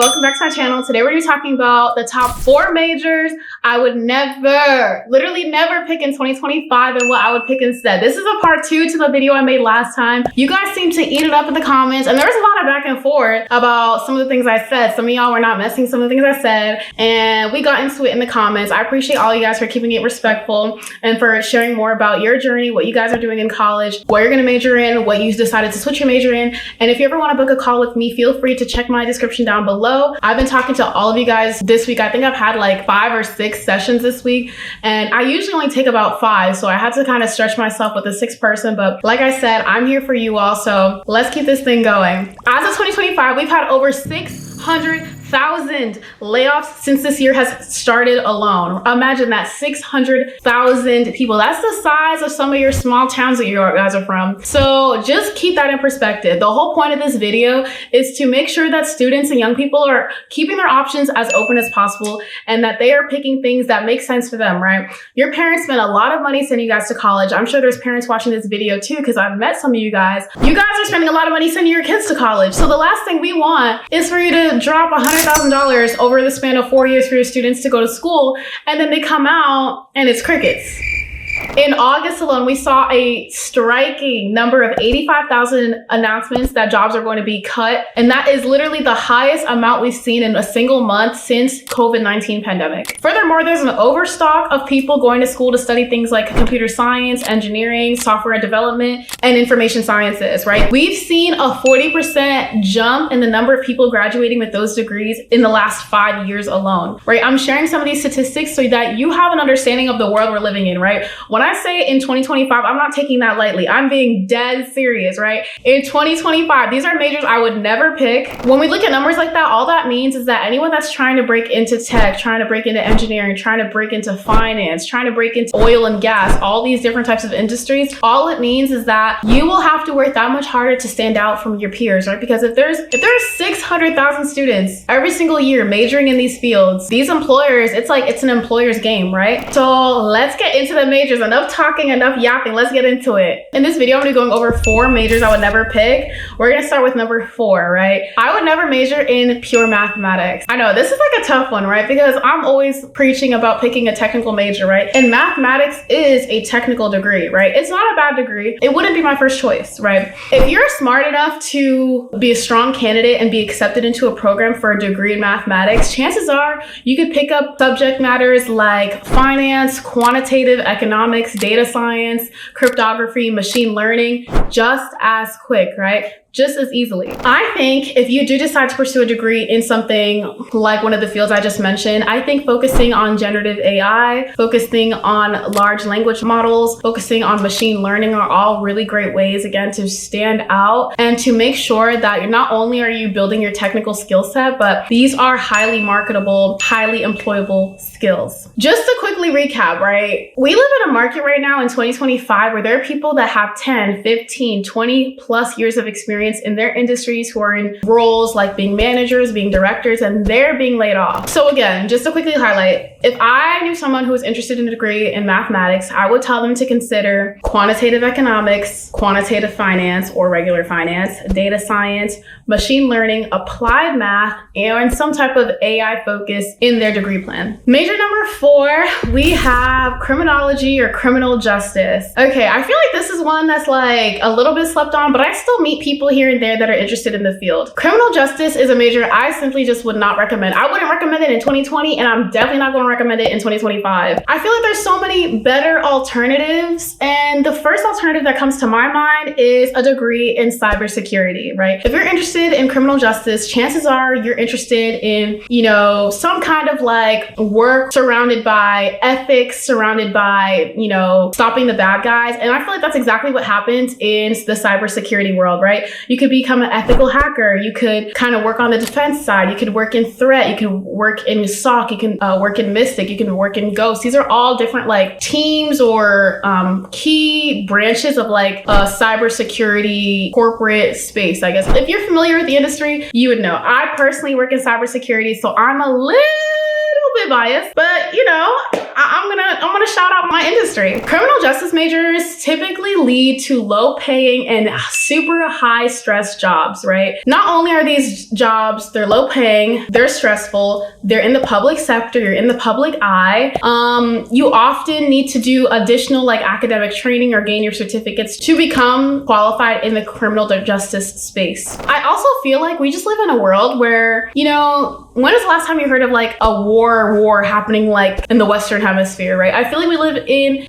welcome back to my channel. Today we're going to be talking about the top 4 majors I would literally never pick in 2025 and what I would pick instead. This is a part 2 to the video I made last time. You guys seem to eat it up in the comments, and there was a lot of back and forth about some of the things I said. Some of y'all were not messing some of the things I said, and we got into it in the comments. I appreciate all you guys for keeping it respectful and for sharing more about your journey, what you guys are doing in college, what you're going to major in, what you decided to switch your major in. And if you ever want to book a call with me, feel free to check my description down below. I've been talking to all of you guys this week. I think I've had like 5 or 6 sessions this week, and I usually only take about 5, so I had to kind of stretch myself with a 6th person. But like I said, I'm here for you all, so let's keep this thing going. As of 2025, we've had over 600,000 layoffs since this year has started alone. Imagine that, 600,000 people. That's the size of some of your small towns that you guys are from. So just keep that in perspective. The whole point of this video is to make sure that students and young people are keeping their options as open as possible and that they are picking things that make sense for them, right? Your parents spent a lot of money sending you guys to college. I'm sure there's parents watching this video too, because I've met some of you guys. You guys are spending a lot of money sending your kids to college. So the last thing we want is for you to drop $100,000 over the span of 4 years for your students to go to school, and then they come out and it's crickets. In August alone, we saw a striking number of 85,000 announcements that jobs are going to be cut. And that is literally the highest amount we've seen in a single month since COVID-19 pandemic. Furthermore, there's an overstock of people going to school to study things like computer science, engineering, software development, and information sciences, right? We've seen a 40% jump in the number of people graduating with those degrees in the last 5 years alone, right? I'm sharing some of these statistics so that you have an understanding of the world we're living in, right? When I say in 2025, I'm not taking that lightly. I'm being dead serious, right? In 2025, these are majors I would never pick. When we look at numbers like that, all that means is that anyone that's trying to break into tech, trying to break into engineering, trying to break into finance, trying to break into oil and gas, all these different types of industries, all it means is that you will have to work that much harder to stand out from your peers, right? Because if there's 600,000 students every single year majoring in these fields, these employers, it's an employer's game, right? So let's get into the majors. Enough talking, enough yapping. Let's get into it. In this video, I'm gonna be going over 4 majors I would never pick. We're gonna start with number 4, right? I would never major in pure mathematics. I know this is like a tough one, right? Because I'm always preaching about picking a technical major, right? And mathematics is a technical degree, right? It's not a bad degree. It wouldn't be my first choice, right? If you're smart enough to be a strong candidate and be accepted into a program for a degree in mathematics, chances are you could pick up subject matters like finance, quantitative economics, data science, cryptography, machine learning, just as quick, right? Just as easily. I think if you do decide to pursue a degree in something like one of the fields I just mentioned, I think focusing on generative AI, focusing on large language models, focusing on machine learning are all really great ways, again, to stand out and to make sure that you're not only are you building your technical skill set, but these are highly marketable, highly employable skills. Just to quickly recap, right? We live in a market right now in 2025 where there are people that have 10, 15, 20 plus years of experience in their industries who are in roles like being managers, being directors, and they're being laid off. So again, just to quickly highlight, if I knew someone who was interested in a degree in mathematics, I would tell them to consider quantitative economics, quantitative finance or regular finance, data science, machine learning, applied math, and some type of AI focus in their degree plan. Major number 4, we have criminology or criminal justice. Okay, I feel like this is one that's like a little bit slept on, but I still meet people here and there that are interested in the field. Criminal justice is a major I simply just would not recommend. I wouldn't recommend it in 2020, and I'm definitely not going to recommend it in 2025. I feel like there's so many better alternatives, and the first alternative that comes to my mind is a degree in cybersecurity, right? If you're interested in criminal justice, chances are you're interested in, some kind of like work surrounded by ethics, surrounded by, stopping the bad guys. And I feel like that's exactly what happens in the cybersecurity world, right? You could become an ethical hacker. You could kind of work on the defense side. You could work in threat. You can work in SOC. You can work in Mystic. You can work in Ghost. These are all different like teams or key branches of like a cybersecurity corporate space, I guess. If you're familiar with the industry, you would know. I personally work in cybersecurity, so I'm a little bit biased, but I'm gonna shout out my industry. Criminal justice majors typically lead to low paying and super high stress jobs, right? Not only are these jobs, they're low paying, they're stressful, they're in the public sector, you're in the public eye. You often need to do additional like academic training or gain your certificates to become qualified in the criminal justice space. I also feel like we just live in a world where, you know, when is the last time you heard of like a war happening like in the Western hemisphere, right? I feel like we live in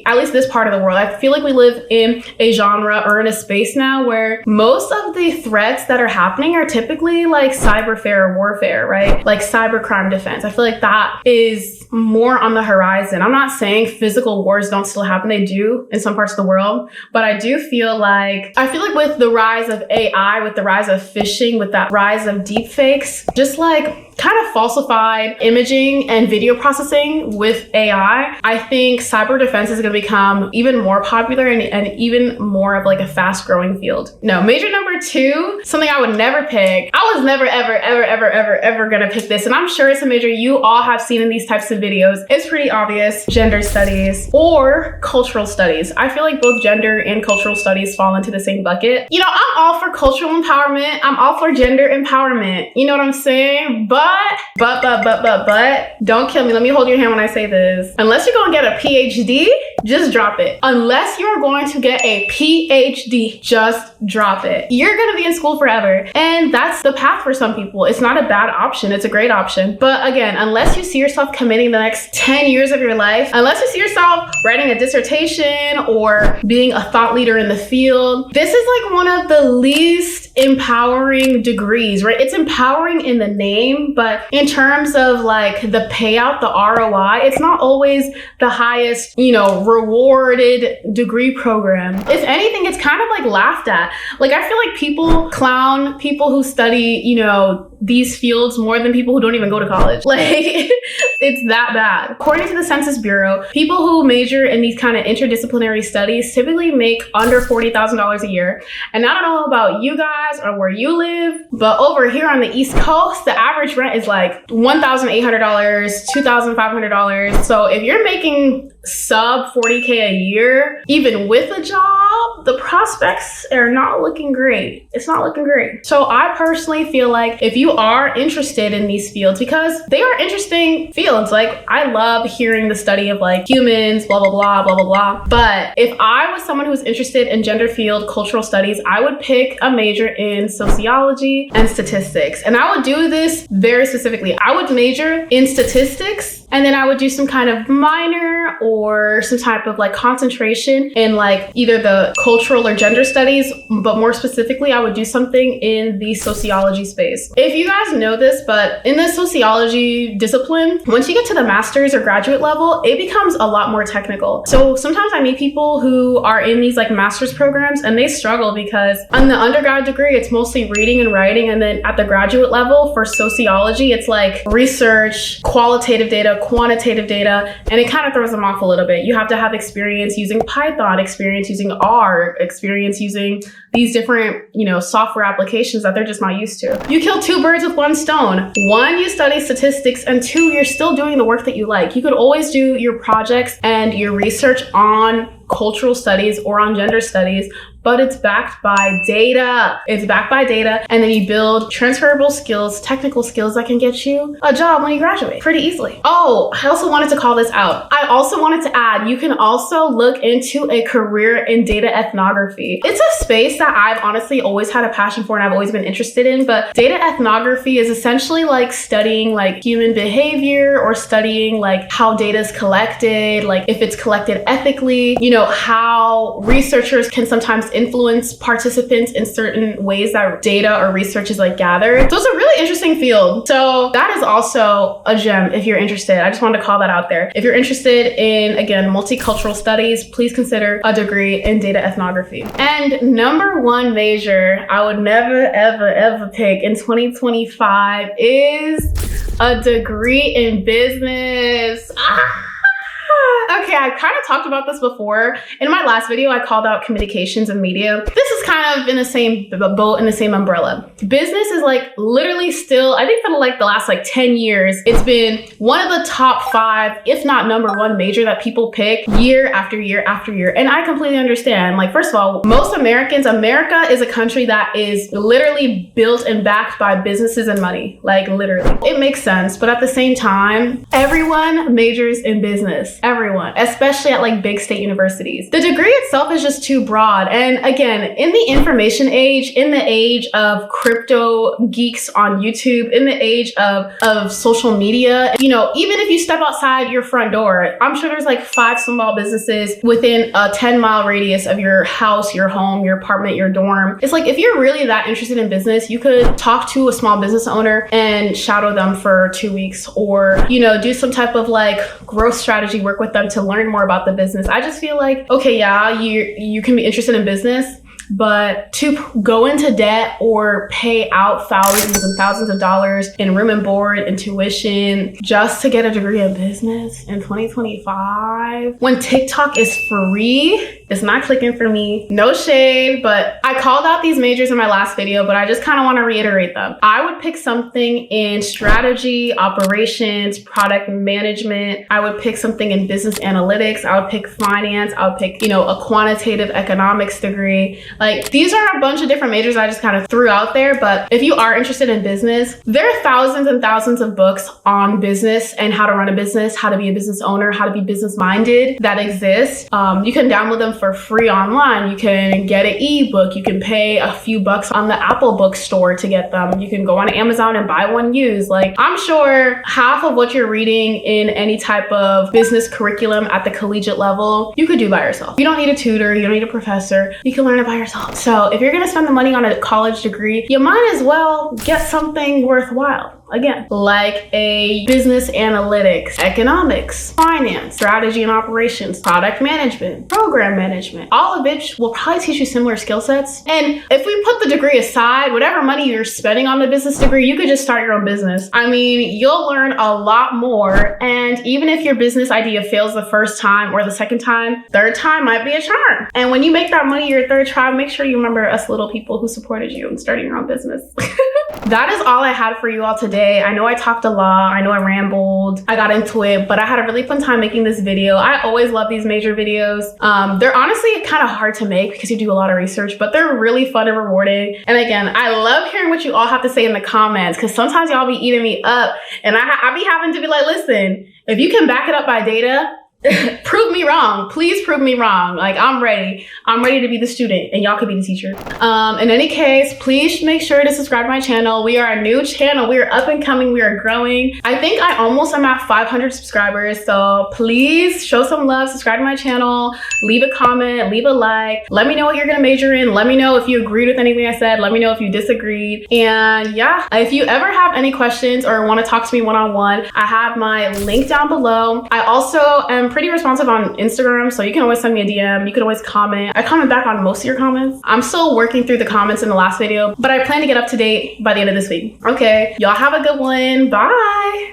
at least this part of the world, I feel like we live in a genre or in a space now where most of the threats that are happening are typically like cyberfare warfare, right? Like cybercrime defense. I feel like that is more on the horizon. I'm not saying physical wars don't still happen. They do in some parts of the world, but I feel like with the rise of AI, with the rise of phishing, with that rise of deepfakes, just like kind of falsified imaging and video processing with AI, I think cyber defense is going to become even more popular and even more of like a fast growing field. No, major number 2, something I would never pick. I was never, ever going to pick this. And I'm sure it's a major you all have seen in these types of videos. It's pretty obvious. Gender studies or cultural studies. I feel like both gender and cultural studies fall into the same bucket. You know, I'm all for cultural empowerment. I'm all for gender empowerment. You know what I'm saying? But don't kill me. Let me hold your hand when I say this. Unless you're going to get a PhD, just drop it. Unless you're going to get a PhD, just drop it. You're going to be in school forever. And that's the path for some people. It's not a bad option. It's a great option. But again, unless you see yourself committing the next 10 years of your life, unless you see yourself writing a dissertation or being a thought leader in the field, this is like one of the least empowering degrees, right? It's empowering in the name, but in terms of like the payout, the ROI, it's not always the highest, you know, rewarded degree program. If anything, it's kind of like laughed at. Like I feel like people clown people who study, you know, these fields more than people who don't even go to college. Like it's that bad. According to the Census Bureau, people who major in these kind of interdisciplinary studies typically make under $40,000 a year. And I don't know about you guys or where you live, but over here on the East Coast, the average rent is like $1,800, $2,500. So if you're making sub 40K a year, even with a job, the prospects are not looking great. It's not looking great. So I personally feel like if you are interested in these fields, because they are interesting fields, like I love hearing the study of like humans, blah, blah, blah, blah, blah, blah. But if I was someone who was interested in gender field cultural studies, I would pick a major in sociology and statistics. And I would do this very specifically. I would major in statistics, and then I would do some kind of minor or some type of like concentration in like either the cultural or gender studies, but more specifically, I would do something in the sociology space. If you guys know this, but in the sociology discipline, once you get to the master's or graduate level, it becomes a lot more technical. So sometimes I meet people who are in these like master's programs and they struggle because on the undergrad degree, it's mostly reading and writing. And then at the graduate level for sociology, it's like research, qualitative data, quantitative data, and it kind of throws them off a little bit. You have to have experience using Python, experience using R, experience using these different, you know, software applications that they're just not used to. You kill 2 birds with 1 stone. 1, you study statistics, and 2, you're still doing the work that you like. You could always do your projects and your research on cultural studies or on gender studies, but it's backed by data. It's backed by data, and then you build transferable skills, technical skills that can get you a job when you graduate pretty easily. Oh, I also wanted to call this out. I also wanted to add, you can also look into a career in data ethnography. It's a space that I've honestly always had a passion for and I've always been interested in, but data ethnography is essentially like studying like human behavior or studying like how data is collected, like if it's collected ethically, you know, how researchers can sometimes influence participants in certain ways that data or research is like gathered. So it's a really interesting field. So that is also a gem if you're interested. I just wanted to call that out there. If you're interested in, again, multicultural studies, please consider a degree in data ethnography. And number 1 major I would never, ever pick in 2025 is a degree in business. Okay, I kind of talked about this before. In my last video, I called out communications and media. This is kind of in the same boat, in the same umbrella. Business is like literally still, I think for like the last like 10 years, it's been one of the top 5, if not #1 major that people pick year after year after year. And I completely understand. Like, first of all, most Americans, America is a country that is literally built and backed by businesses and money. Like, literally. It makes sense. But at the same time, everyone majors in business. Everyone, especially at like big state universities. The degree itself is just too broad. And again, in the information age, in the age of crypto geeks on YouTube, in the age of social media, you know, even if you step outside your front door, I'm sure there's like 5 small businesses within a 10-mile radius of your house, your home, your apartment, your dorm. It's like, if you're really that interested in business, you could talk to a small business owner and shadow them for 2 weeks, or, you know, do some type of like growth strategy work with them to learn more about the business. I just feel like, okay, yeah, you can be interested in business, but to go into debt or pay out thousands and thousands of dollars in room and board and tuition just to get a degree in business in 2025, when TikTok is free, it's not clicking for me. No shade, but I called out these majors in my last video, but I just kind of want to reiterate them. I would pick something in strategy, operations, product management. I would pick something in business analytics. I would pick finance. I would pick, you know, a quantitative economics degree. Like, these are a bunch of different majors I just kind of threw out there. But if you are interested in business, there are thousands and thousands of books on business and how to run a business, how to be a business owner, how to be business minded that exist. You can download them for free online. You can get an ebook. You can pay a few bucks on the Apple bookstore to get them. You can go on Amazon and buy one used. Like, I'm sure half of what you're reading in any type of business curriculum at the collegiate level, you could do by yourself. You don't need a tutor. You don't need a professor. You can learn it by yourself. So if you're going to spend the money on a college degree, you might as well get something worthwhile. Again, like a business analytics, economics, finance, strategy and operations, product management, program management, all of which will probably teach you similar skill sets. And if we put the degree aside, whatever money you're spending on the business degree, you could just start your own business. I mean, you'll learn a lot more. And even if your business idea fails the first time or the second time, third time might be a charm. And when you make that money your third try, make sure you remember us little people who supported you in starting your own business. That is all I had for you all today. I know I talked a lot. I know I rambled. I got into it, but I had a really fun time making this video. I always love these major videos. They're honestly kind of hard to make because you do a lot of research, but they're really fun and rewarding. And again, I love hearing what you all have to say in the comments, because sometimes y'all be eating me up and I be having to be like, listen, if you can back it up by data, prove me wrong. Please prove me wrong. Like, I'm ready. I'm ready to be the student and y'all could be the teacher. In any case, please make sure to subscribe to my channel. We are a new channel. We are up and coming. We are growing. I think I almost am at 500 subscribers. So please show some love. Subscribe to my channel. Leave a comment. Leave a like. Let me know what you're going to major in. Let me know if you agreed with anything I said. Let me know if you disagreed. And yeah, if you ever have any questions or want to talk to me one-on-one, I have my link down below. I also am pretty responsive on Instagram, so you can always send me a DM. You can always comment. I comment back on most of your comments. I'm still working through the comments in the last video, but I plan to get up to date by the end of this week. Okay, y'all have a good one. Bye.